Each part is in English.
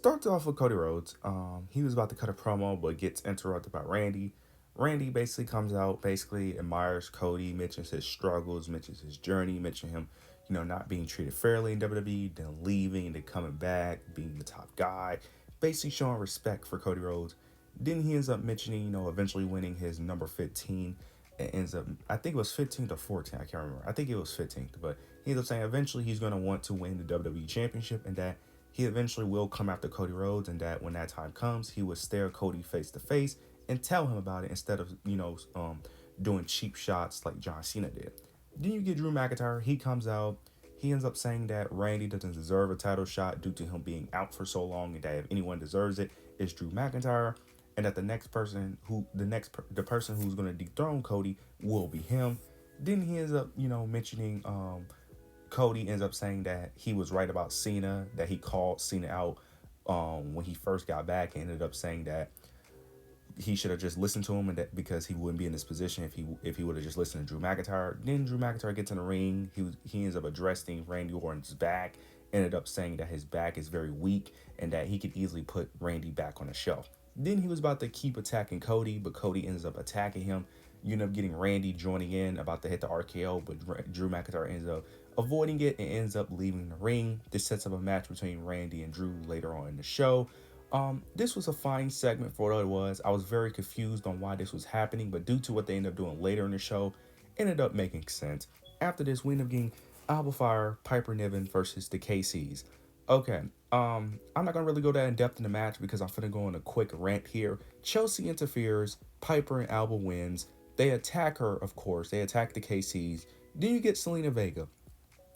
Starts off with Cody Rhodes. He was about to cut a promo, but gets interrupted by Randy. Randy basically comes out, basically admires Cody, mentions his struggles, mentions his journey, mentions him, not being treated fairly in WWE, then leaving, then coming back, being the top guy, basically showing respect for Cody Rhodes. Then he ends up mentioning, eventually winning his number 15. It ends up, I think it was 15th or 14th, I can't remember. I think it was 15th, but he ends up saying eventually he's going to want to win the WWE Championship and that he eventually will come after Cody Rhodes and that when that time comes, he would stare Cody face to face and tell him about it instead of, doing cheap shots like John Cena did. Then you get Drew McIntyre. He comes out. He ends up saying that Randy doesn't deserve a title shot due to him being out for so long, and that if anyone deserves it, it's Drew McIntyre, and that the person who's going to dethrone Cody will be him. Then he ends up, mentioning Cody ends up saying that he was right about Cena, that he called Cena out when he first got back, and ended up saying that he should have just listened to him, and that because he wouldn't be in this position if he would have just listened to Drew McIntyre. Then Drew McIntyre gets in the ring. He ends up addressing Randy Orton's back. Ended up saying that his back is very weak and that he could easily put Randy back on the shelf. Then he was about to keep attacking Cody, but Cody ends up attacking him. You end up getting Randy joining in, about to hit the RKO, but Drew McIntyre ends up avoiding it and ends up leaving the ring. This sets up a match between Randy and Drew later on in the show. This was a fine segment for what it was. I was very confused on why this was happening, but due to what they ended up doing later in the show, it ended up making sense. After this, we ended up getting Alba Fire, Piper Niven versus the KCs. Okay, I'm not gonna really go that in depth in the match because I'm gonna go on a quick rant here. Chelsea interferes, Piper and Alba wins. They attack her, of course. They attack the KCs. Then you get Selena Vega.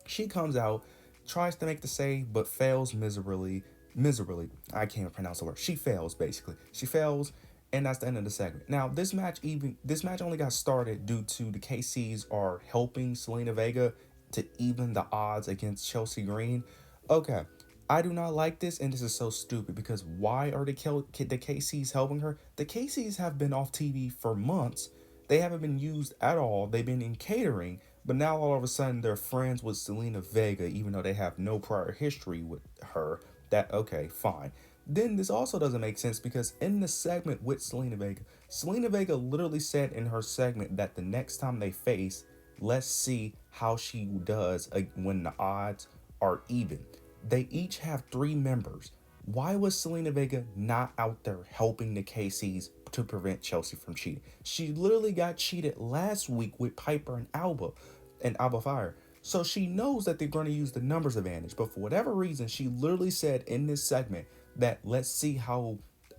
She comes out, tries to make the save, but fails miserably. Miserably. I can't even pronounce the word. She fails, basically. She fails, and that's the end of the segment. Now, this match only got started due to the KCs are helping Selena Vega to even the odds against Chelsea Green. Okay. I do not like this, and this is so stupid because why are the KCs helping her? The KCs have been off TV for months. They haven't been used at all. They've been in catering, but now all of a sudden they're friends with Selena Vega, even though they have no prior history with her. That okay, fine. Then this also doesn't make sense because in the segment with Selena Vega literally said in her segment that the next time they face, let's see how she does when the odds are even. They each have three members. Why was Selena Vega not out there helping the KCs to prevent Chelsea from cheating? She literally got cheated last week with Piper and Alba Fire. So she knows that they're going to use the numbers advantage. But for whatever reason, she literally said in this segment that let's see how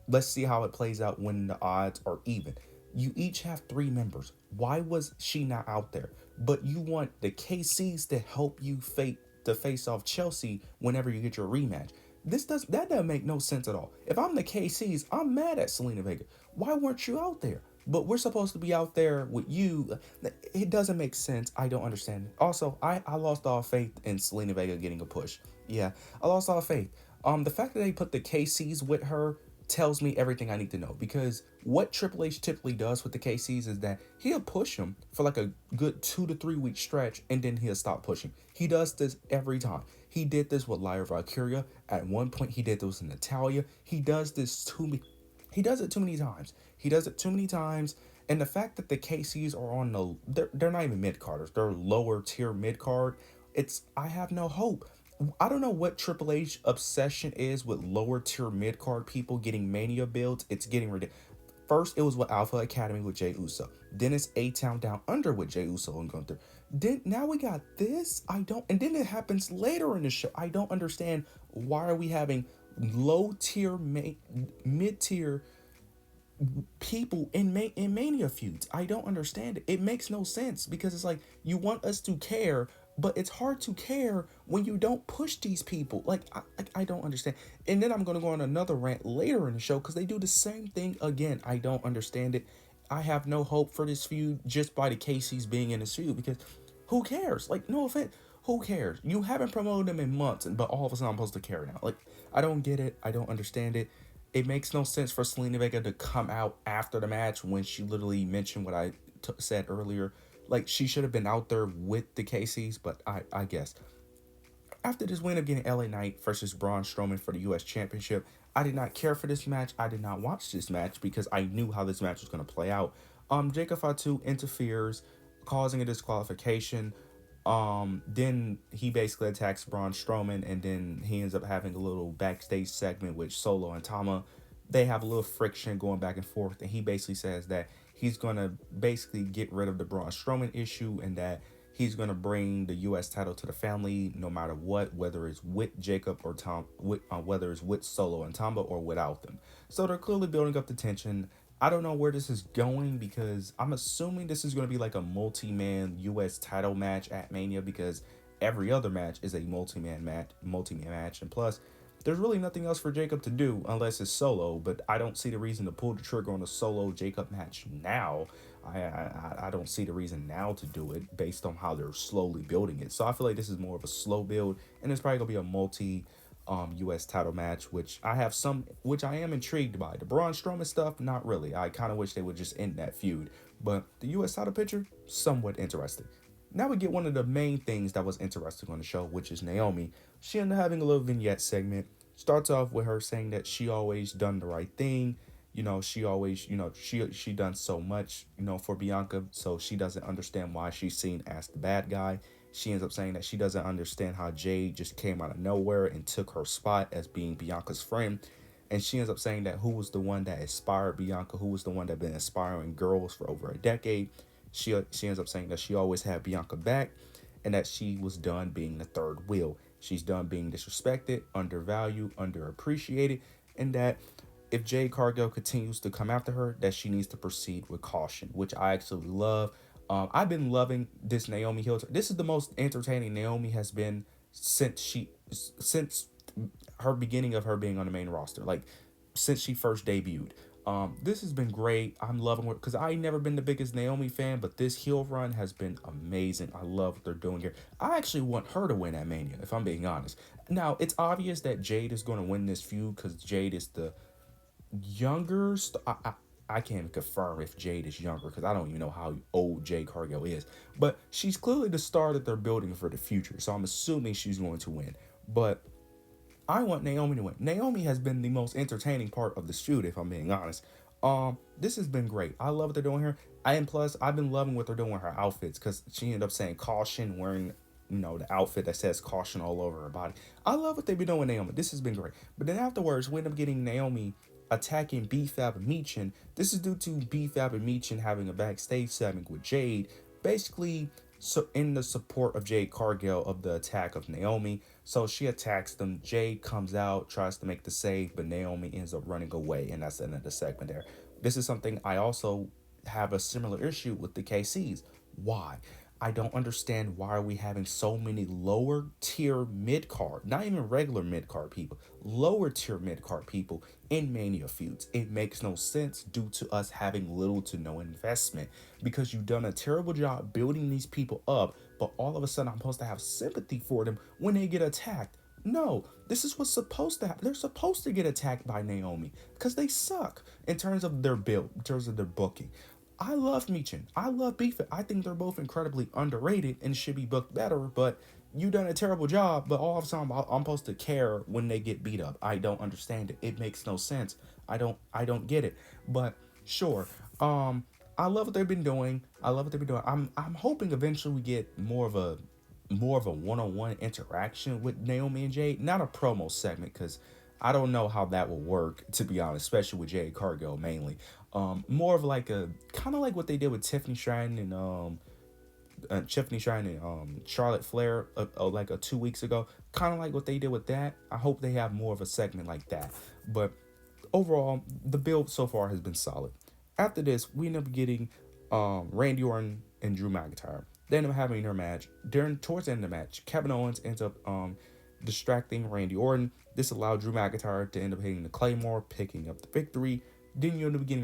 it plays out when the odds are even. You each have three members. Why was she not out there? But you want the KCs to help you face off Chelsea whenever you get your rematch. That doesn't make no sense at all. If I'm the KCs, I'm mad at Selena Vega. Why weren't you out there? But we're supposed to be out there with you. It doesn't make sense. I don't understand it. Also, I lost all faith in Selena Vega getting a push. Yeah, I lost all faith. The fact that they put the KCs with her tells me everything I need to know because what Triple H typically does with the KCs is that he'll push them for like a good 2 to 3 week stretch and then he'll stop pushing. He does this every time. He did this with Lyra Valkyria. At one point, he did this with Natalia. He does this to me. He does it too many times. He does it too many times. And the fact that the KCs are on they're not even mid carders. They're lower tier mid card. I have no hope. I don't know what Triple H obsession is with lower tier mid card people getting Mania builds. It's getting ridiculous. First, it was with Alpha Academy with Jay Uso. Then it's A Town Down Under with Jay Uso and Gunther. Then now we got this. And then it happens later in the show. I don't understand why are we having low tier, mid tier people in Mania feuds. I don't understand it. It makes no sense because it's like you want us to care, but it's hard to care when you don't push these people. I don't understand. And then I'm gonna go on another rant later in the show because they do the same thing again. I don't understand it. I have no hope for this feud just by the KCs being in this feud because who cares? Like, no offense. Who cares? You haven't promoted them in months, but all of a sudden I'm supposed to care now. Like, I don't get it. I don't understand it. It makes no sense for Selena Vega to come out after the match when she literally mentioned what I said earlier. Like, she should have been out there with the KCs, but I guess. After this, we end up getting LA Knight versus Braun Strowman for the US Championship. I did not care for this match. I did not watch this match because I knew how this match was going to play out. Jacob Fatu interferes, causing a disqualification. Then he basically attacks Braun Strowman, and then he ends up having a little backstage segment with Solo and Tama. They have a little friction going back and forth, and he basically says that he's gonna basically get rid of the Braun Strowman issue, and that he's gonna bring the U.S. title to the family no matter what, whether it's with Jacob or whether it's with Solo and Tama or without them. So they're clearly building up the tension. I don't know where this is going because I'm assuming this is going to be like a multi-man U.S. title match at Mania because every other match is a multi-man match, and plus, there's really nothing else for Jacob to do unless it's solo. But I don't see the reason to pull the trigger on a solo Jacob match now. I don't see the reason now to do it based on how they're slowly building it. So I feel like this is more of a slow build, and it's probably gonna be a U.S. title match, which I am intrigued by. The Braun Strowman stuff, not really. I kind of wish they would just end that feud. But the U.S. title picture, somewhat interesting. Now we get one of the main things that was interesting on the show, which is Naomi. She ended up having a little vignette segment. Starts off with her saying that she always done the right thing. She always, she done so much, for Bianca, so she doesn't understand why she's seen as the bad guy. She ends up saying that she doesn't understand how Jade just came out of nowhere and took her spot as being Bianca's friend. And she ends up saying that who was the one that inspired Bianca, who was the one that been inspiring girls for over a decade. She ends up saying that she always had Bianca back, and that she was done being the third wheel. She's done being disrespected, undervalued, underappreciated, and that if Jade Cargill continues to come after her, that she needs to proceed with caution, which I absolutely love. I've been loving this Naomi Hill. This is the most entertaining Naomi has been since her beginning of her being on the main roster, like since she first debuted. This has been great. I'm loving it because I never been the biggest Naomi fan, but this heel run has been amazing. I love what they're doing here. I actually want her to win at Mania, if I'm being honest. Now it's obvious that Jade is going to win this feud because Jade is the younger. I can't confirm if Jade is younger because I don't even know how old Jade Cargill is, but she's clearly the star that they're building for the future. So I'm assuming she's going to win, but I want Naomi to win. Naomi has been the most entertaining part of the shoot, if I'm being honest. This has been great. I love what they're doing here. And plus, I've been loving what they're doing with her outfits because she ended up saying caution, wearing the outfit that says caution all over her body. I love what they've been doing with Naomi. This has been great. But then afterwards, we end up getting Naomi attacking B-Fab and Meechin. This is due to B-Fab and Meechin having a backstage segment with Jade, basically so in the support of Jade Cargill of the attack of Naomi. So she attacks them. Jade comes out, tries to make the save, but Naomi ends up running away, and that's the end of the segment there. This is something I also have a similar issue with the KCs. Why? I don't understand why are we having so many lower tier mid card, not even regular mid card people, lower tier mid card people in Mania feuds. It makes no sense due to us having little to no investment because you've done a terrible job building these people up, but all of a sudden I'm supposed to have sympathy for them when they get attacked. No, this is what's supposed to happen. They're supposed to get attacked by Naomi because they suck in terms of their build, in terms of their booking. I love Meechin. I love Beef. I think they're both incredibly underrated and should be booked better, but you done a terrible job, but all of a sudden I'm supposed to care when they get beat up. I don't understand it. It makes no sense. I don't get it. But sure. I love what they've been doing. I'm hoping eventually we get more of a one-on-one interaction with Naomi and Jade, not a promo segment, because I don't know how that will work, to be honest, especially with Jade Cargill mainly. More of like a kind of like what they did with Tiffany Stratton and Charlotte Flair like 2 weeks ago. Kind of like what they did with that. I hope they have more of a segment like that. But overall, the build so far has been solid. After this, we end up getting Randy Orton and Drew McIntyre. They end up having their match. Towards the end of the match, Kevin Owens ends up distracting Randy Orton. This allowed Drew McIntyre to end up hitting the Claymore, picking up the victory. Then you end up getting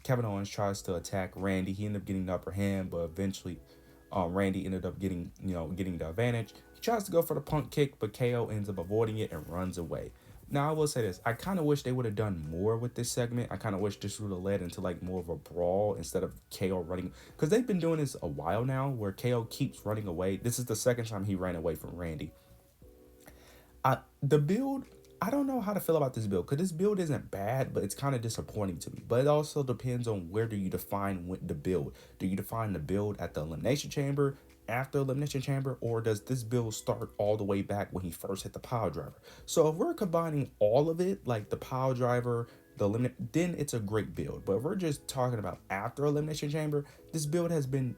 Kevin Owens tries to attack Randy. He ended up getting the upper hand, but eventually Randy ended up getting the advantage. He tries to go for the punt kick, but KO ends up avoiding it and runs away. Now I will say this, I kind of wish they would have done more with this segment. I kind of wish this would have led into like more of a brawl instead of KO running, because they've been doing this a while now where KO keeps running away. This is the second time he ran away from Randy. The build, I don't know how to feel about this build because this build isn't bad, but it's kind of disappointing to me. But it also depends on where do you define the build. Do you define the build at the elimination chamber, after elimination chamber, or does this build start all the way back when he first hit the pile driver? So if we're combining all of it, like the pile driver, the limit, then it's a great build. But if we're just talking about after elimination chamber, this build has been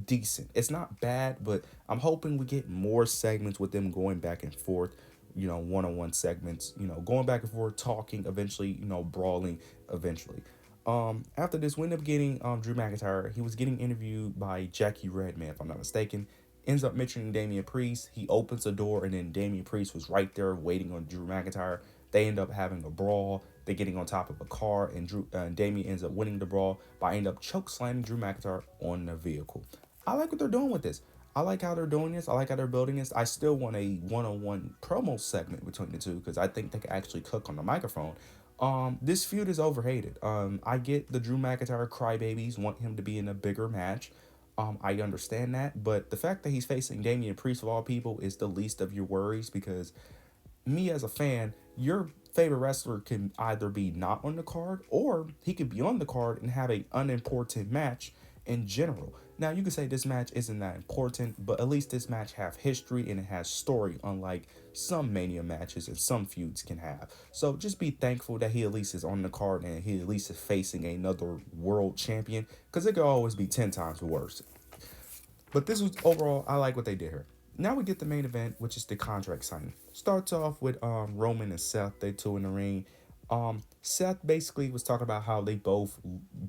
decent. It's not bad, but I'm hoping we get more segments with them going back and forth, one-on-one segments, going back and forth, talking, eventually, brawling eventually. After this, we end up getting Drew McIntyre. He was getting interviewed by Jackie Redman, if I'm not mistaken. Ends up mentioning Damian Priest. He opens the door, and then Damian Priest was right there waiting on Drew McIntyre. They end up having a brawl. They're getting on top of a car, and Damian ends up winning the brawl by end up choke slamming Drew McIntyre on the vehicle. I like what they're doing with this. I like how they're doing this. I like how they're building this. I still want a one-on-one promo segment between the two because I think they can actually cook on the microphone. This feud is overhated. I get the Drew McIntyre crybabies want him to be in a bigger match. I understand that, but the fact that he's facing Damian Priest of all people is the least of your worries because me as a fan, your favorite wrestler can either be not on the card or he could be on the card and have a unimportant match in general. Now you could say this match isn't that important, but at least this match have history and it has story, unlike some Mania matches and some feuds can have. So just be thankful that he at least is on the card and he at least is facing another world champion, because it could always be 10 times worse. But this was overall, I like what they did here. Now we get the main event, which is the contract signing. Starts off with Roman and Seth, they two in the ring. Seth basically was talking about how they both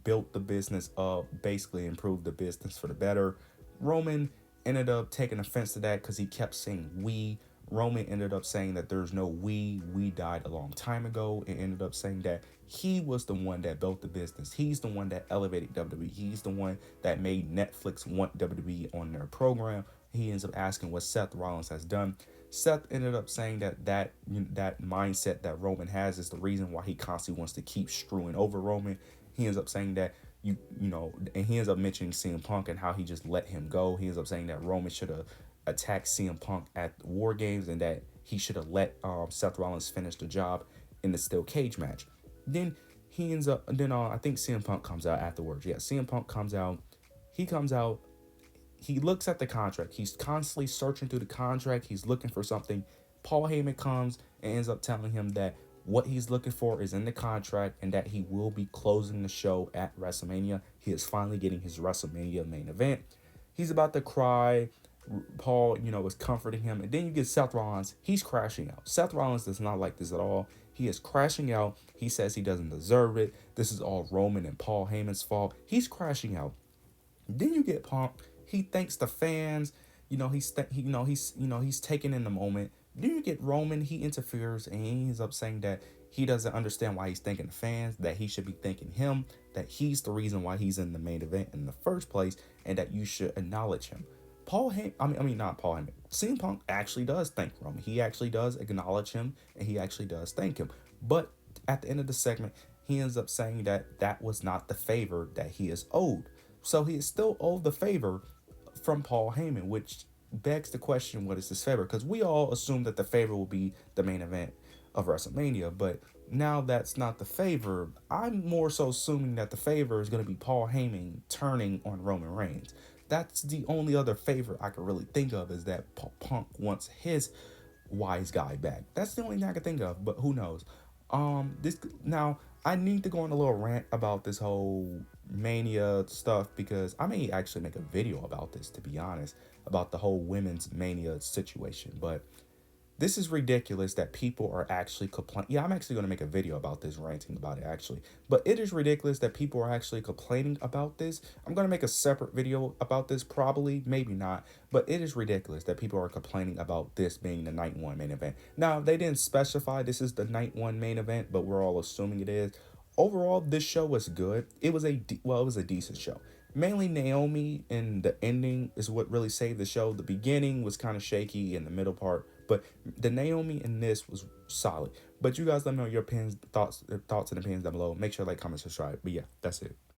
built the business up, basically improved the business for the better. Roman ended up taking offense to that because he kept saying we. Roman ended up saying that there's no we died a long time ago, and ended up saying that he was the one that built the business. He's the one that elevated WWE. He's the one that made Netflix want WWE on their program. He ends up asking what Seth Rollins has done. Seth ended up saying that mindset that Roman has is the reason why he constantly wants to keep screwing over Roman. He ends up saying that and he ends up mentioning CM Punk and how he just let him go. He ends up saying that Roman should have attacked CM Punk at War Games and that he should have let Seth Rollins finish the job in the steel cage match. Then he ends up, I think CM Punk comes out afterwards. Yeah, CM Punk comes out. He comes out. He looks at the contract. He's constantly searching through the contract. He's looking for something. Paul Heyman comes and ends up telling him that what he's looking for is in the contract and that he will be closing the show at WrestleMania. He is finally getting his WrestleMania main event. He's about to cry. Paul, is comforting him. And then you get Seth Rollins. He's crashing out. Seth Rollins does not like this at all. He is crashing out. He says he doesn't deserve it. This is all Roman and Paul Heyman's fault. He's crashing out. Then you get Punk. He thanks the fans. He's taking in the moment. Then you get Roman. He interferes and he ends up saying that he doesn't understand why he's thanking the fans, that he should be thanking him, that he's the reason why he's in the main event in the first place, and that you should acknowledge him. Paul Heyman, not Paul Heyman. CM Punk actually does thank Roman. He actually does acknowledge him, and he actually does thank him. But at the end of the segment, he ends up saying that that was not the favor that he is owed. So he is still owed the favor from Paul Heyman, which begs the question, what is this favor? Because we all assume that the favor will be the main event of WrestleMania, but now that's not the favor. I'm more so assuming that the favor is going to be Paul Heyman turning on Roman Reigns. That's the only other favor I can really think of, is that Punk wants his wise guy back. That's the only thing I can think of, but who knows? This now I need to go on a little rant about this whole Mania stuff because I may actually make a video about this, to be honest, about the whole women's Mania situation. But this is ridiculous that people are actually complaining. Yeah, I'm actually going to make a video about this, ranting about it, actually. But it is ridiculous that people are actually complaining about this. I'm going to make a separate video about this, probably, maybe not. But it is ridiculous that people are complaining about this being the night one main event. Now, they didn't specify this is the night one main event, but we're all assuming it is. Overall, this show was good. It was it was a decent show. Mainly Naomi and the ending is what really saved the show. The beginning was kind of shaky in the middle part, but the Naomi in this was solid. But you guys let me know your opinions, thoughts and opinions down below. Make sure to like, comment, subscribe. But yeah, that's it.